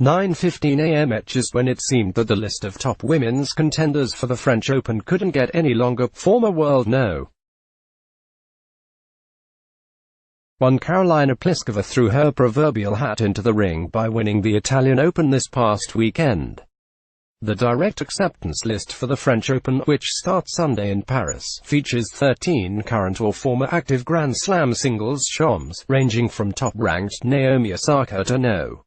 9:15 a.m. just when it seemed that the list of top women's contenders for the French Open couldn't get any longer. Former world No. 1 Carolina Pliskova threw her proverbial hat into the ring by winning the Italian Open this past weekend. The direct acceptance list for the French Open, which starts Sunday in Paris, features 13 current or former active Grand Slam singles champs, ranging from top-ranked Naomi Osaka to No.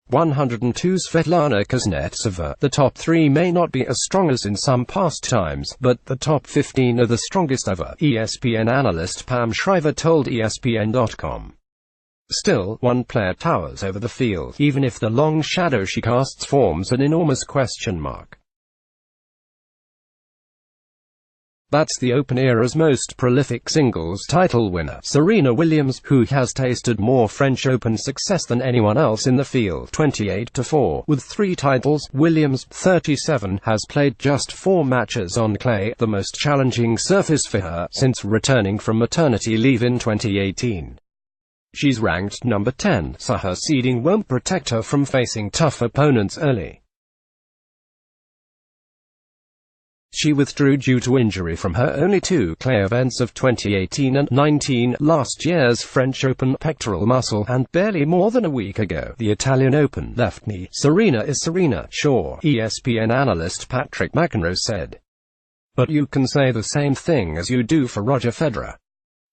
102 Svetlana Kuznetsova. The top 3 may not be as strong as in some past times, but the top 15 are the strongest ever, ESPN analyst Pam Shriver told ESPN.com. Still, one player towers over the field, even if the long shadow she casts forms an enormous question mark. That's the Open era's most prolific singles title winner, Serena Williams, who has tasted more French Open success than anyone else in the field. 28-4. With 3 titles, Williams, 37, has played just 4 matches on clay, the most challenging surface for her since returning from maternity leave in 2018. She's ranked number 10, so her seeding won't protect her from facing tough opponents early. She withdrew due to injury from her only 2 clay events of 2018 and 19, last year's French Open pectoral muscle, and barely more than a week ago, the Italian Open left knee. Serena is Serena, sure, ESPN analyst Patrick McEnroe said. But you can say the same thing as you do for Roger Federer.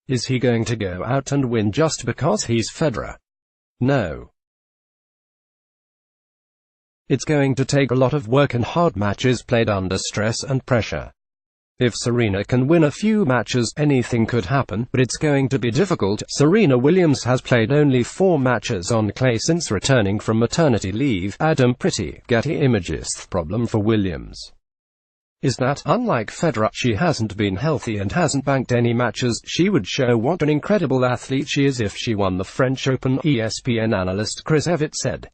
Is he going to go out and win just because he's Federer? No. It's going to take a lot of work and hard matches played under stress and pressure. If Serena can win a few matches, anything could happen, but it's going to be difficult. Serena Williams has played only 4 matches on clay since returning from maternity leave. Adam Pretty, Getty Images. Problem for Williams is that, unlike Federer, she hasn't been healthy and hasn't banked any matches. She would show what an incredible athlete she is if she won the French Open, ESPN analyst Chris Evett said.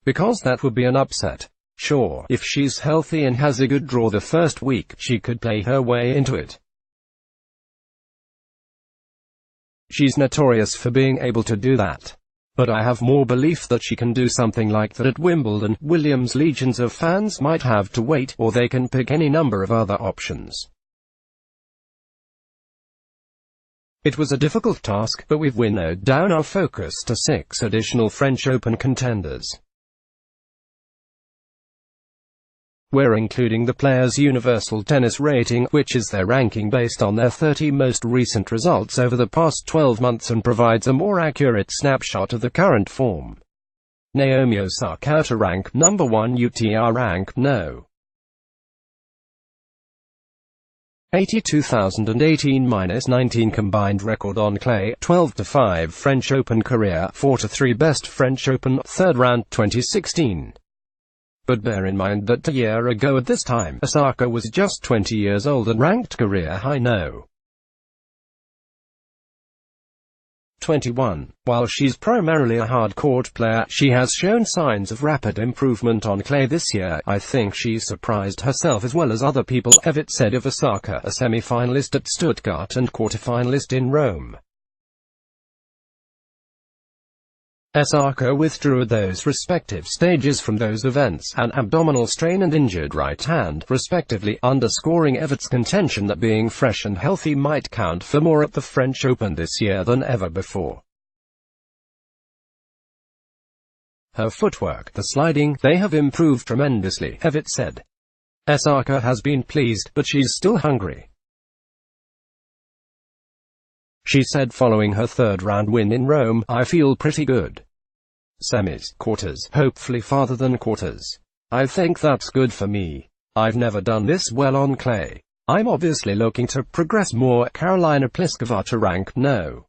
Because that would be an upset. Sure, if she's healthy and has a good draw the first week, she could play her way into it. She's notorious for being able to do that. But I have more belief that she can do something like that at Wimbledon. Williams' legions of fans might have to wait, or they can pick any number of other options. It was a difficult task, but we've winnowed down our focus to 6 additional French Open contenders. We're including the players' universal tennis rating, which is their ranking based on their 30 most recent results over the past 12 months and provides a more accurate snapshot of the current form. Naomi Osaka to rank number 1, UTR rank No. 80 2018-19 combined record on clay, 12-5 French Open career, 4-3 best French Open, 3rd round, 2016. But bear in mind that a year ago at this time, Osaka was just 20 years old and ranked career high No. 21. While she's primarily a hard-court player, she has shown signs of rapid improvement on clay this year. I think she's surprised herself as well as other people, Evett said of Osaka, a semi-finalist at Stuttgart and quarter-finalist in Rome. Osaka withdrew at those respective stages from those events, an abdominal strain and injured right hand, respectively, underscoring Evett's contention that being fresh and healthy might count for more at the French Open this year than ever before. Her footwork, the sliding, they have improved tremendously, Evett said. Osaka has been pleased, but she's still hungry. She said following her 3rd round win in Rome, I feel pretty good. Semis, quarters, hopefully farther than quarters. I think that's good for me. I've never done this well on clay. I'm obviously looking to progress more. Carolina Pliskova to rank No.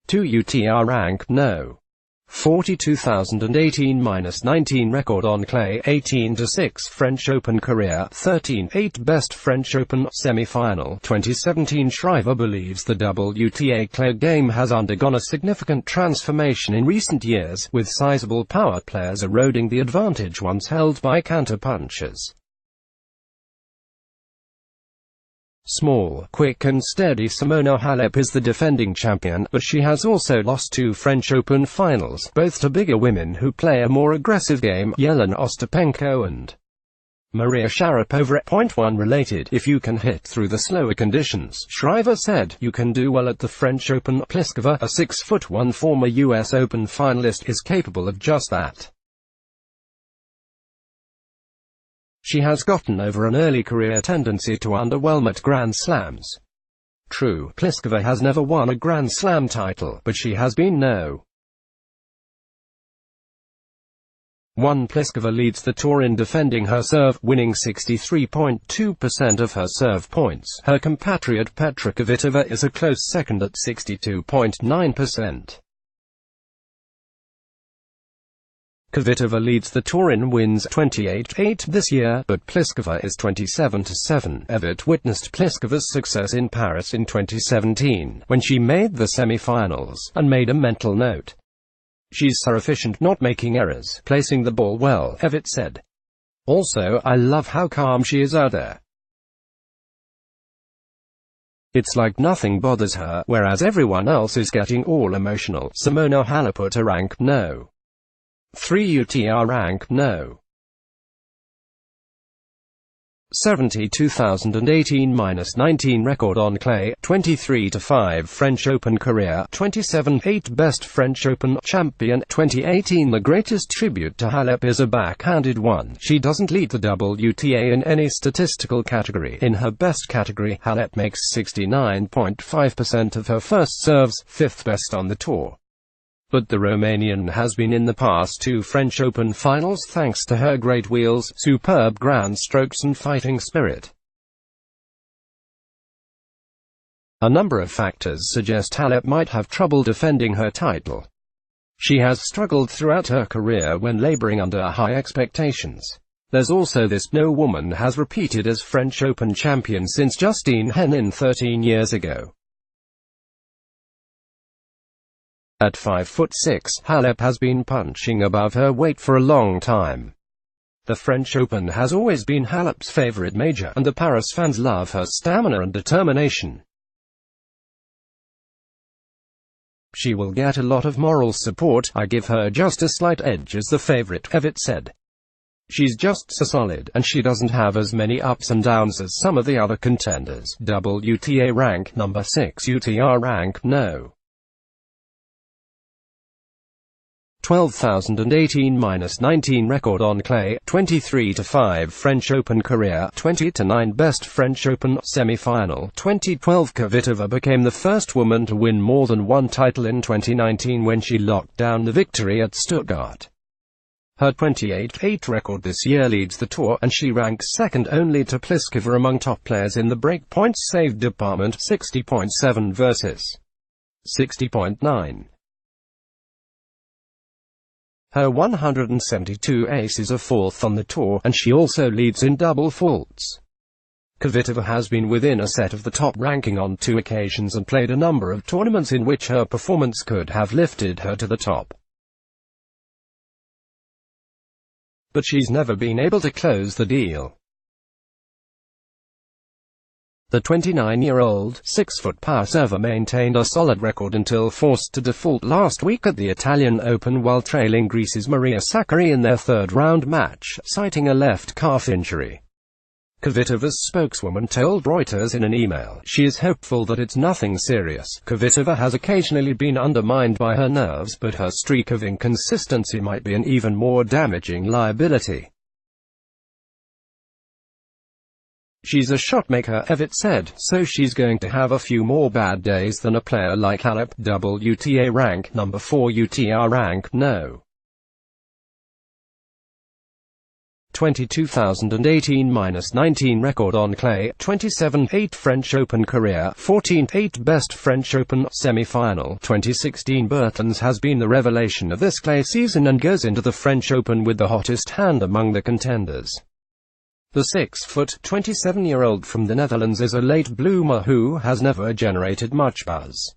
2 UTR rank No. 40 2018-19 record on clay, 18-6 French Open career, 13-8 best French Open, semi-final, 2017. Shriver believes the WTA clay game has undergone a significant transformation in recent years, with sizable power players eroding the advantage once held by counterpunchers. Small, quick and steady Simona Halep is the defending champion, but she has also lost 2 French Open finals, both to bigger women who play a more aggressive game, Jelena Ostapenko and Maria Sharapova. Point 1 related: if you can hit through the slower conditions, Shriver said, you can do well at the French Open. Pliskova, a 6'1" former US Open finalist, is capable of just that. She has gotten over an early career tendency to underwhelm at Grand Slams. True, Pliskova has never won a Grand Slam title, but she has been no. 1. Pliskova leads the tour in defending her serve, winning 63.2% of her serve points. Her compatriot Petra Kvitova is a close second at 62.9%. Kvitova leads the tour in wins, 28-8 this year, but Pliskova is 27-7. Evert witnessed Pliskova's success in Paris in 2017, when she made the semi-finals, and made a mental note. She's so efficient, not making errors, placing the ball well, Evert said. Also, I love how calm she is out there. It's like nothing bothers her, whereas everyone else is getting all emotional. Simona Halep at a rank no. 3 UTR rank no. 70 2018-19 record on clay, 23-5 French Open career, 27-8 best French Open champion, 2018. The greatest tribute to Halep is a backhanded one. She doesn't lead the WTA in any statistical category. In her best category, Halep makes 69.5% of her first serves, 5th best on the tour. But the Romanian has been in the past 2 French Open finals thanks to her great wheels, superb ground strokes and fighting spirit. A number of factors suggest Halep might have trouble defending her title. She has struggled throughout her career when laboring under high expectations. There's also this: no woman has repeated as French Open champion since Justine Henin 13 years ago. At 5'6", Halep has been punching above her weight for a long time. The French Open has always been Halep's favorite major, and the Paris fans love her stamina and determination. She will get a lot of moral support. I give her just a slight edge as the favorite, Evert said. She's just so solid, and she doesn't have as many ups and downs as some of the other contenders. WTA rank number 6 UTR rank no. 12,018-19 record on clay, 23-5 French Open career, 20-9 best French Open semi-final. 2012 Kvitova became the first woman to win more than one title in 2019 when she locked down the victory at Stuttgart. Her 28-8 record this year leads the tour, and she ranks second only to Pliskova among top players in the breakpoint save department, 60.7 versus 60.9. Her 172 aces are 4th on the tour, and she also leads in double faults. Kvitova has been within a set of the top ranking on 2 occasions and played a number of tournaments in which her performance could have lifted her to the top. But she's never been able to close the deal. The 29-year-old, 6-foot power server maintained a solid record until forced to default last week at the Italian Open while trailing Greece's Maria Sakkari in their third-round match, citing a left calf injury. Kvitova's spokeswoman told Reuters in an email, she is hopeful that it's nothing serious. Kvitova has occasionally been undermined by her nerves, but her streak of inconsistency might be an even more damaging liability. She's a shotmaker, Evert said, so she's going to have a few more bad days than a player like Halep. WTA rank number 4 UTR rank no. 22,018-19 record on clay, 27-8 French Open career, 14-8 best French Open semi-final. 2016 Bertens has been the revelation of this clay season and goes into the French Open with the hottest hand among the contenders. The 6-foot, 27-year-old from the Netherlands is a late bloomer who has never generated much buzz.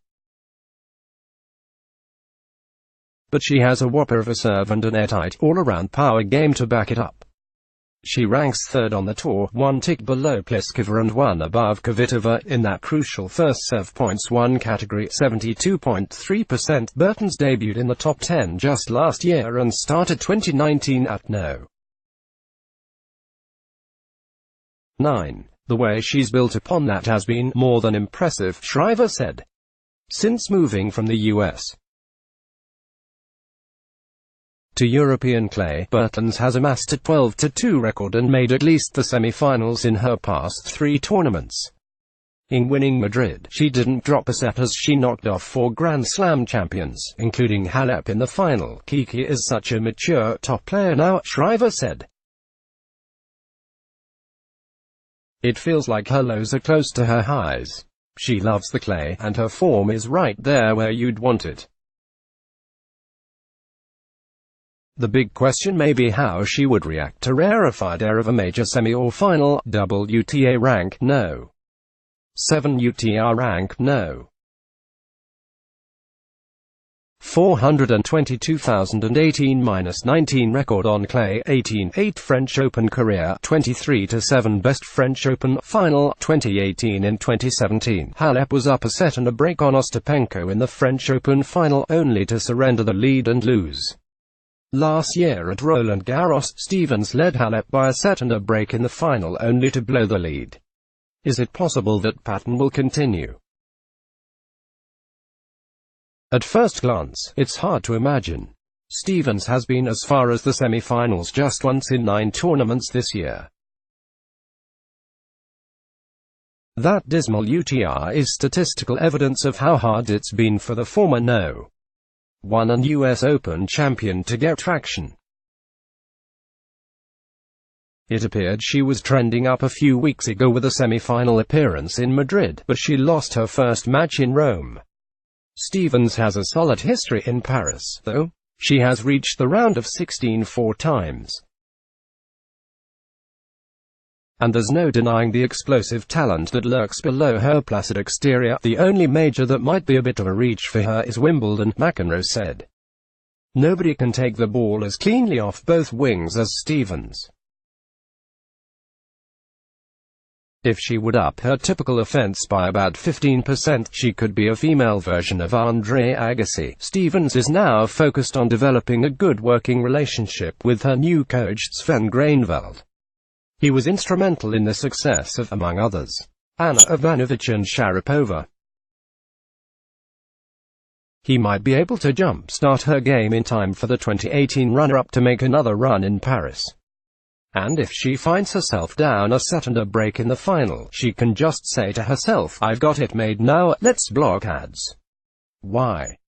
But she has a whopper of a serve and an airtight, all-around power game to back it up. She ranks third on the tour, one tick below Pliskova and one above Kvitova in that crucial first serve points won category. 72.3%. Bertens debuted in the top 10 just last year and started 2019 at no. 9. The way she's built upon that has been more than impressive, Shriver said. Since moving from the US to European clay, Bertens has amassed a 12-2 record and made at least the semi-finals in her past 3 tournaments. In winning Madrid, she didn't drop a set as she knocked off 4 Grand Slam champions, including Halep in the final. Kiki is such a mature, top player now, Shriver said. It feels like her lows are close to her highs. She loves the clay, and her form is right there where you'd want it. The big question may be how she would react to rarefied air of a major semi or final. WTA rank, no. 7 UTR rank, no. 422,018-19 record on clay, 18-8 French Open career, 23-7 Best French Open final, 2018 and 2017. Halep was up a set and a break on Ostapenko in the French Open final, only to surrender the lead and lose. Last year at Roland Garros, Stevens led Halep by a set and a break in the final only to blow the lead. Is it possible that pattern will continue? At first glance, it's hard to imagine. Stevens has been as far as the semi-finals just once in 9 tournaments this year. That dismal UTR is statistical evidence of how hard it's been for the former No. 1 and US Open champion to get traction. It appeared she was trending up a few weeks ago with a semi-final appearance in Madrid, but she lost her first match in Rome. Stevens has a solid history in Paris, though. She has reached the round of 16 4 times. And there's no denying the explosive talent that lurks below her placid exterior. The only major that might be a bit of a reach for her is Wimbledon, McEnroe said. Nobody can take the ball as cleanly off both wings as Stevens. If she would up her typical offense by about 15%, she could be a female version of Andre Agassi. Stevens is now focused on developing a good working relationship with her new coach Sven Granveld. He was instrumental in the success of, among others, Anna Ivanovic and Sharapova. He might be able to jump-start her game in time for the 2018 runner-up to make another run in Paris. And if she finds herself down a set and a break in the final, she can just say to herself, "I've got it made now, let's block ads." Why?